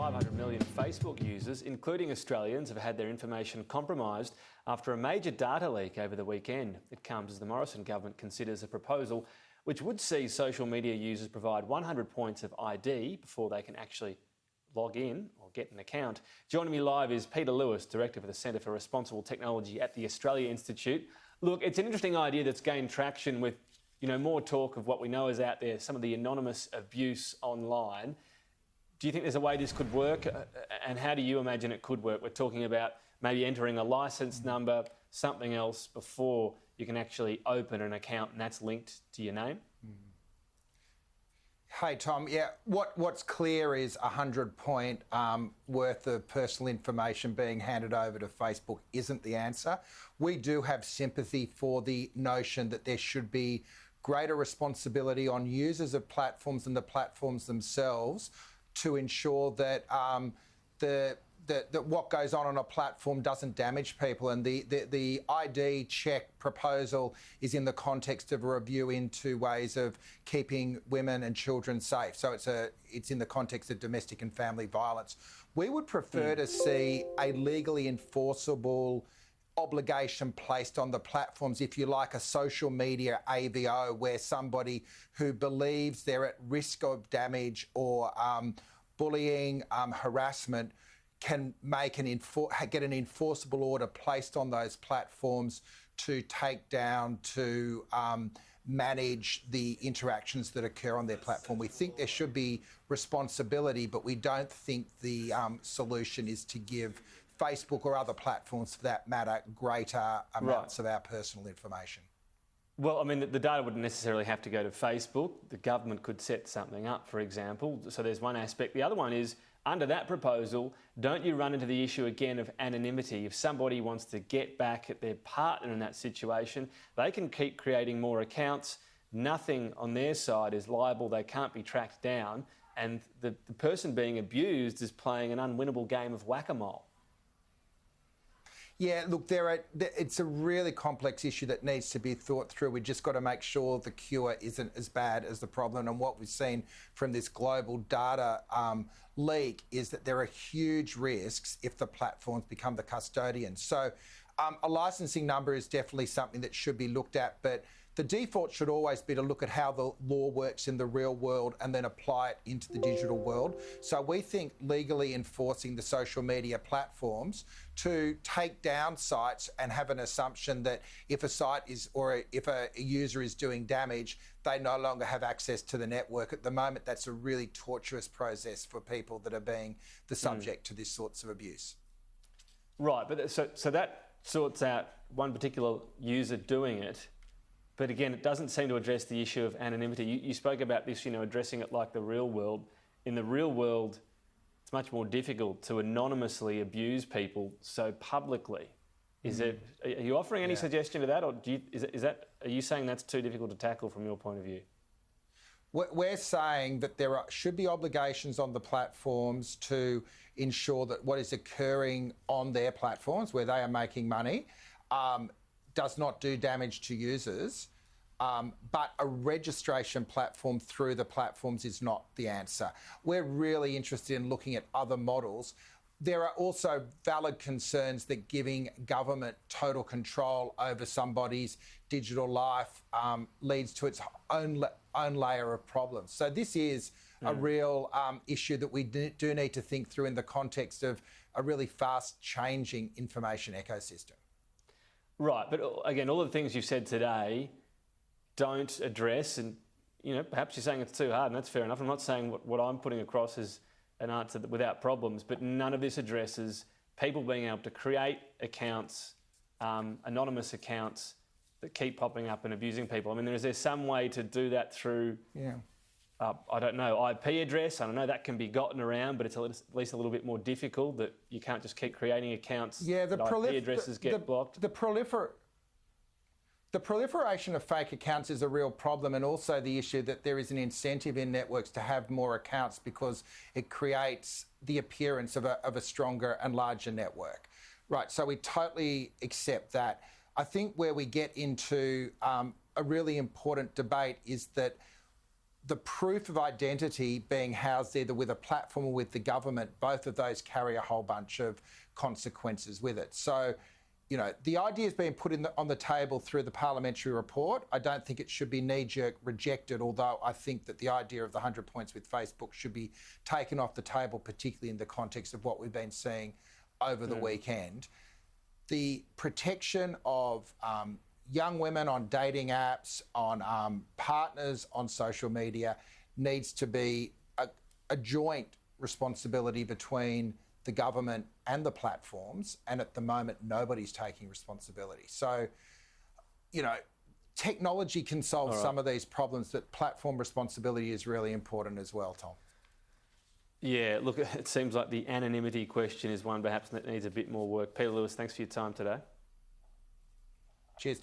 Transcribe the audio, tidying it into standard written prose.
500 million Facebook users, including Australians, have had their information compromised after a major data leak over the weekend. It comes as the Morrison government considers a proposal which would see social media users provide 100 points of ID before they can actually log in or get an account. Joining me live is Peter Lewis, Director for the Centre for Responsible Technology at the Australia Institute. Look, it's an interesting idea that's gained traction with, more talk of what we know is out there, some of the anonymous abuse online. Do you think there's a way this could work? And how do you imagine it could work? We're talking about maybe entering a licence number, something else before you can actually open an account and that's linked to your name. Hey, Tom. Yeah, what's clear is 100-point worth of personal information being handed over to Facebook isn't the answer. We do have sympathy for the notion that there should be greater responsibility on users of platforms and the platforms themselves to ensure that that what goes on a platform doesn't damage people. And the ID check proposal is in the context of a review into ways of keeping women and children safe. So it's in the context of domestic and family violence. We would prefer to see a legally enforceable obligation placed on the platforms, if you like, a social media AVO, where somebody who believes they're at risk of damage or bullying, harassment, can make get an enforceable order placed on those platforms to take down, to manage the interactions that occur on their platform. We think there should be responsibility, but we don't think the solution is to give Facebook or other platforms, for that matter, greater amounts of our personal information. Well, I mean, the data wouldn't necessarily have to go to Facebook. The government could set something up, for example. So there's one aspect. The other one is, under that proposal, don't you run into the issue again of anonymity? If somebody wants to get back at their partner in that situation, they can keep creating more accounts. Nothing on their side is liable. They can't be tracked down. And the person being abused is playing an unwinnable game of whack-a-mole. Yeah, look, it's a really complex issue that needs to be thought through. We've just got to make sure the cure isn't as bad as the problem. And what we've seen from this global data leak is that there are huge risks if the platforms become the custodians. So a licensing number is definitely something that should be looked at, but the default should always be to look at how the law works in the real world and then apply it into the digital world. So we think legally enforcing the social media platforms to take down sites and have an assumption that if a site is, or if a user is doing damage, they no longer have access to the network. At the moment, that's a really torturous process for people that are being the subject to this sorts of abuse. Right, but so that sorts out one particular user doing it. But again, it doesn't seem to address the issue of anonymity. You spoke about this, addressing it like the real world. In the real world, it's much more difficult to anonymously abuse people so publicly. Are you offering any suggestion to that, or are you saying that's too difficult to tackle from your point of view? We're saying that there should be obligations on the platforms to ensure that what is occurring on their platforms, where they are making money, does not do damage to users, but a registration platform through the platforms is not the answer. We're really interested in looking at other models. There are also valid concerns that giving government total control over somebody's digital life leads to its own layer of problems. So this is a real issue that we do need to think through in the context of a really fast-changing information ecosystem. Right, but again, all the things you've said today don't address, and perhaps you're saying it's too hard, and that's fair enough. I'm not saying what I'm putting across is an answer without problems, but none of this addresses people being able to create accounts, anonymous accounts that keep popping up and abusing people. I mean, is there some way to do that through, I don't know, IP address? I don't know, that can be gotten around, but it's at least a little bit more difficult, that you can't just keep creating accounts. Yeah, IP addresses get blocked. The proliferation of fake accounts is a real problem, and also the issue that there is an incentive in networks to have more accounts because it creates the appearance of a stronger and larger network. Right, so we totally accept that. I think where we get into a really important debate is that the proof of identity being housed either with a platform or with the government, both of those carry a whole bunch of consequences with it. So, you know, the idea is being put on the table through the parliamentary report. I don't think it should be knee-jerk rejected, although I think that the idea of the 100 points with Facebook should be taken off the table, particularly in the context of what we've been seeing over the weekend. The protection of young women on dating apps, on partners on social media, needs to be a joint responsibility between the government and the platforms, and at the moment nobody's taking responsibility. So, you know, technology can solve some of these problems, but platform responsibility is really important as well, Tom. Yeah, look, it seems like the anonymity question is one perhaps that needs a bit more work. Peter Lewis, thanks for your time today. Cheers.